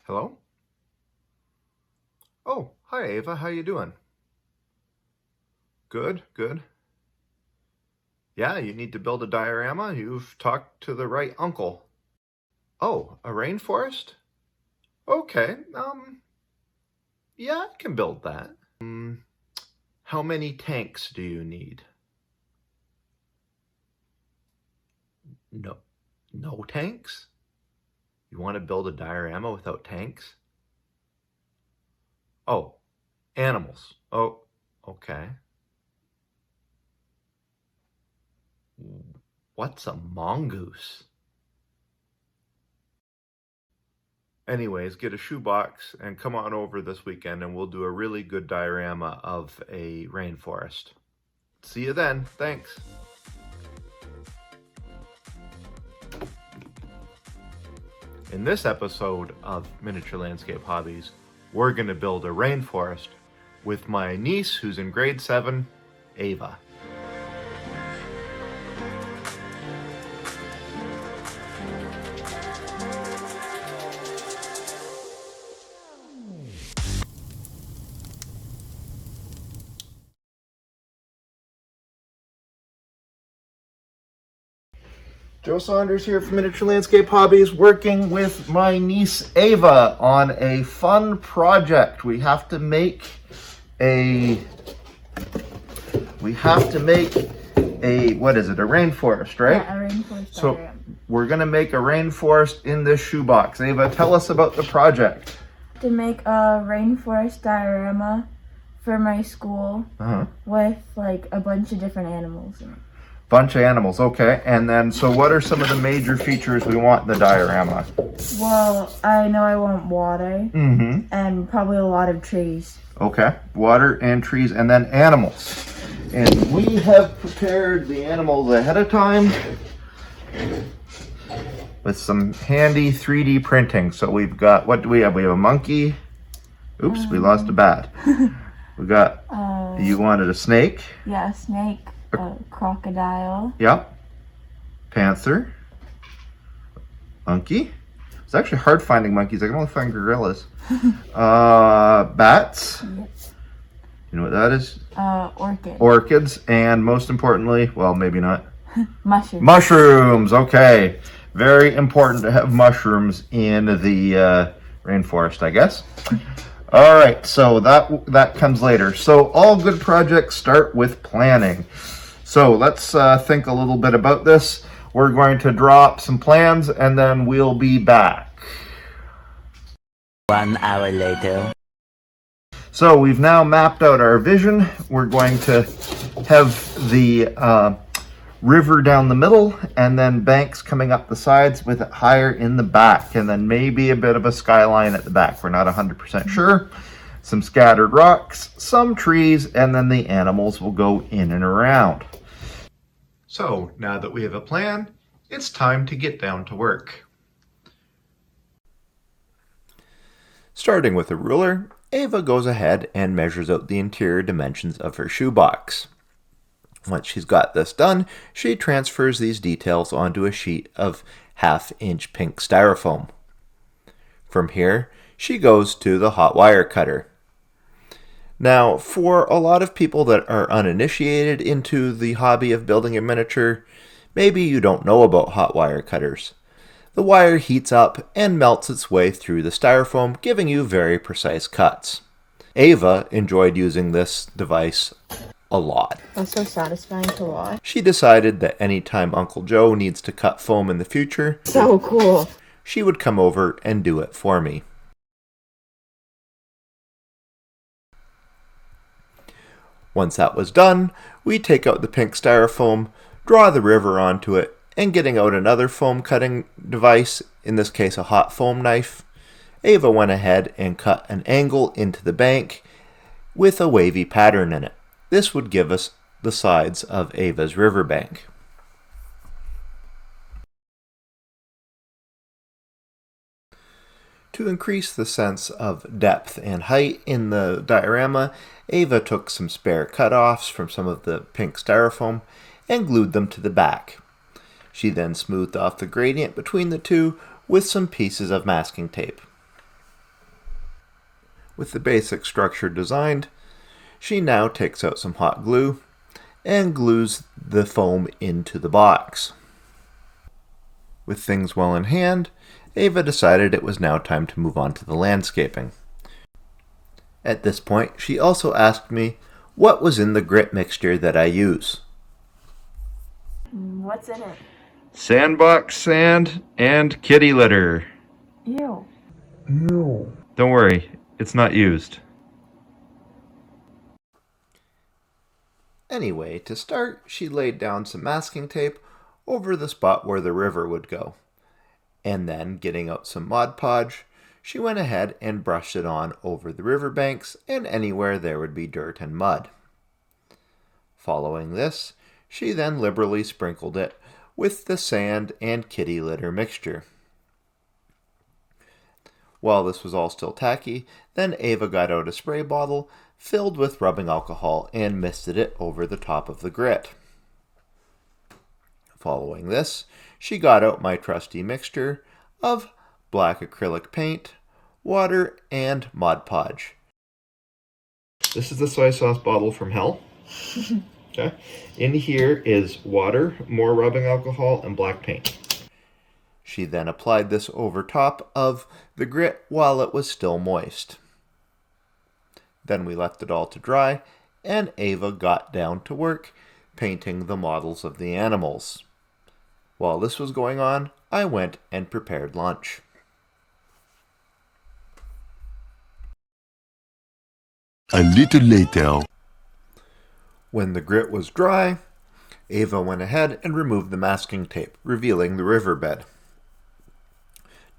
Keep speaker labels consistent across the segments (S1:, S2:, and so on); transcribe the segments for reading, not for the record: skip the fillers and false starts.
S1: Hello? Oh, hi Ava, how you doing? Good, good. Yeah, you need to build a diorama? You've talked to the right uncle. Oh, a rainforest? Okay, yeah, I can build that. How many tanks do you need? No, no tanks? You want to build a diorama without tanks? Oh, animals. Oh, okay. What's a mongoose? Anyways, get a shoebox and come on over this weekend and we'll do a really good diorama of a rainforest. See you then. Thanks. In this episode of Miniature Landscape Hobbies, we're going to build a rainforest with my niece who's in grade 7, Ava. Joe Saunders here from Miniature Landscape Hobbies, working with my niece Ava on a fun project. We have to make a what is it? A rainforest, right?
S2: Yeah, a rainforest.
S1: So we're gonna make a rainforest in this shoebox. Ava, tell us about the project.
S2: To make a rainforest diorama for my school with like a bunch of different animals in it.
S1: Bunch of animals, okay. And then, so what are some of the major features we want in the diorama?
S2: Well, I know I want water and probably a lot of trees.
S1: Okay, water and trees, and then animals. And we have prepared the animals ahead of time with some handy 3D printing. So we've got, what do we have? We have a monkey. Oops, we lost a bat. We got, you wanted a snake.
S2: Yeah, a snake. A crocodile.
S1: Yep. Panther. Monkey. It's actually hard finding monkeys. I can only find gorillas. Bats.
S2: Yep.
S1: You know what that is?
S2: Orchid.
S1: Orchids. And most importantly, well, maybe not.
S2: Mushrooms.
S1: Mushrooms. Okay. Very important to have mushrooms in the rainforest, I guess. All right. So that comes later. So all good projects start with planning. So let's think a little bit about this. We're going to draw up some plans and then we'll be back.
S3: 1 hour later.
S1: So we've now mapped out our vision. We're going to have the river down the middle and then banks coming up the sides with it higher in the back, and then maybe a bit of a skyline at the back. We're not 100% sure. Some scattered rocks, some trees, and then the animals will go in and around. So now that we have a plan, it's time to get down to work. Starting with a ruler, Ava goes ahead and measures out the interior dimensions of her shoebox. Once she's got this done, she transfers these details onto a sheet of 1/2-inch pink styrofoam. From here, she goes to the hot wire cutter. Now, for a lot of people that are uninitiated into the hobby of building a miniature, maybe you don't know about hot wire cutters. The wire heats up and melts its way through the styrofoam, giving you very precise cuts. Ava enjoyed using this device a lot.
S2: That's so satisfying to watch.
S1: She decided that anytime Uncle Joe needs to cut foam in the future,
S2: So cool.
S1: she would come over and do it for me. Once that was done, we take out the pink styrofoam, draw the river onto it, and getting out another foam cutting device, in this case a hot foam knife, Ava went ahead and cut an angle into the bank with a wavy pattern in it. This would give us the sides of Ava's riverbank. To increase the sense of depth and height in the diorama, Ava took some spare cut-offs from some of the pink styrofoam and glued them to the back. She then smoothed off the gradient between the two with some pieces of masking tape. With the basic structure designed, she now takes out some hot glue and glues the foam into the box. With things well in hand, Ava decided it was now time to move on to the landscaping. At this point, she also asked me what was in the grit mixture that I use.
S2: What's in it?
S1: Sandbox sand and kitty litter.
S2: Ew.
S1: Don't worry, it's not used. Anyway, to start, she laid down some masking tape over the spot where the river would go. And then, getting out some Mod Podge, she went ahead and brushed it on over the riverbanks and anywhere there would be dirt and mud. Following this, she then liberally sprinkled it with the sand and kitty litter mixture. While this was all still tacky, then Ava got out a spray bottle filled with rubbing alcohol and misted it over the top of the grit. Following this, she got out my trusty mixture of black acrylic paint, water, and Mod Podge. This is the soy sauce bottle from hell. Okay. In here is water, more rubbing alcohol, and black paint. She then applied this over top of the grit while it was still moist. Then we left it all to dry, and Ava got down to work painting the models of the animals. While this was going on, I went and prepared lunch.
S3: A little later.
S1: When the grit was dry, Ava went ahead and removed the masking tape, revealing the riverbed.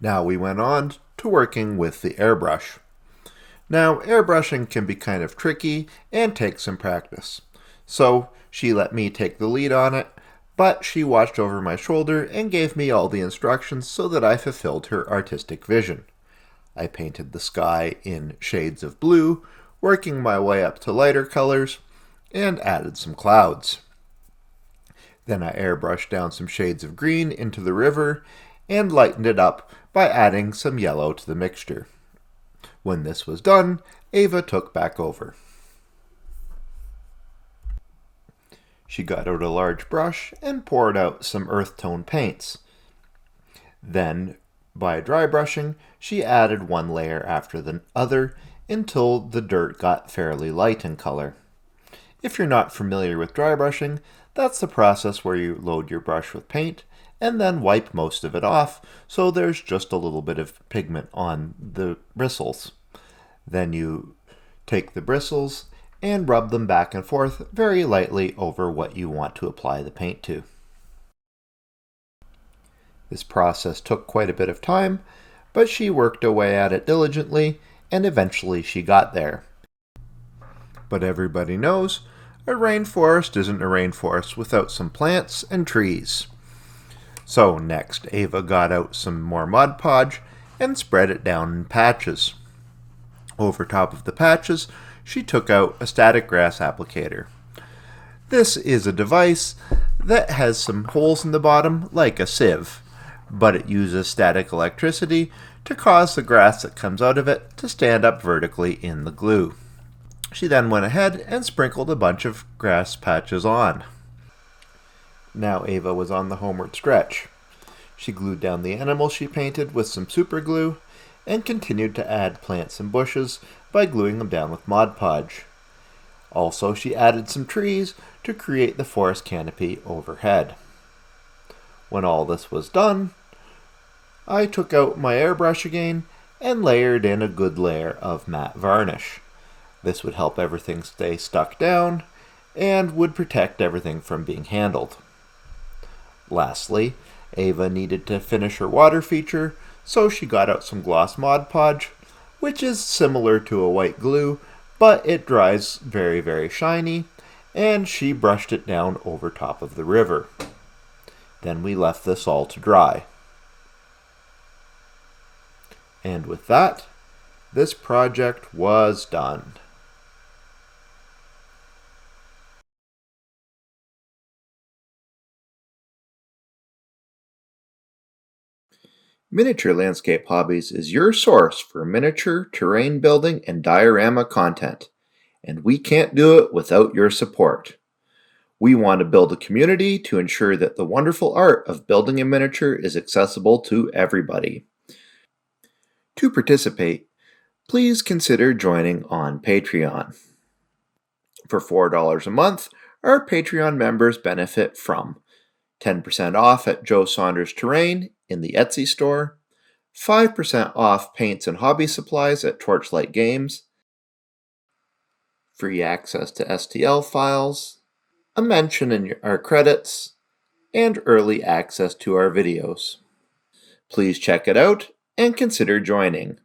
S1: Now we went on to working with the airbrush. Now, airbrushing can be kind of tricky and take some practice. So she let me take the lead on it, but she watched over my shoulder and gave me all the instructions so that I fulfilled her artistic vision. I painted the sky in shades of blue, working my way up to lighter colors, and added some clouds. Then I airbrushed down some shades of green into the river and lightened it up by adding some yellow to the mixture. When this was done, Ava took back over. She got out a large brush and poured out some earth tone paints. Then, by dry brushing, she added one layer after the other until the dirt got fairly light in color. If you're not familiar with dry brushing, that's the process where you load your brush with paint and then wipe most of it off so there's just a little bit of pigment on the bristles. Then you take the bristles and rub them back and forth very lightly over what you want to apply the paint to. This process took quite a bit of time, but she worked away at it diligently, and eventually she got there. But everybody knows a rainforest isn't a rainforest without some plants and trees. So next, Ava got out some more Mod Podge and spread it down in patches. Over top of the patches, she took out a static grass applicator. This is a device that has some holes in the bottom, like a sieve, but it uses static electricity to cause the grass that comes out of it to stand up vertically in the glue. She then went ahead and sprinkled a bunch of grass patches on. Now Ava was on the homeward stretch. She glued down the animals she painted with some super glue and continued to add plants and bushes by gluing them down with Mod Podge. Also, she added some trees to create the forest canopy overhead. When all this was done, I took out my airbrush again and layered in a good layer of matte varnish. This would help everything stay stuck down and would protect everything from being handled. Lastly, Ava needed to finish her water feature, so she got out some gloss Mod Podge, which is similar to a white glue, but it dries very, very shiny, and she brushed it down over top of the river. Then we left this all to dry. And with that, this project was done. Miniature Landscape Hobbies is your source for miniature, terrain building, and diorama content, and we can't do it without your support. We want to build a community to ensure that the wonderful art of building a miniature is accessible to everybody. To participate, please consider joining on Patreon. For $4 a month, our Patreon members benefit from 10% off at Joe Saunders Terrain in the Etsy store, 5% off paints and hobby supplies at Torchlight Games, free access to STL files, a mention in our credits, and early access to our videos. Please check it out and consider joining.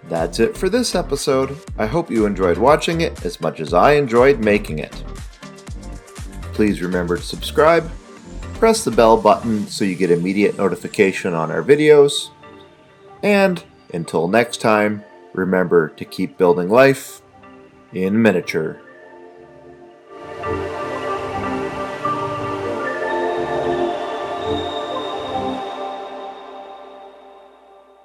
S1: That's it for this episode. I hope you enjoyed watching it as much as I enjoyed making it. Please remember to subscribe, press the bell button so you get immediate notification on our videos, and until next time, remember to keep building life in miniature.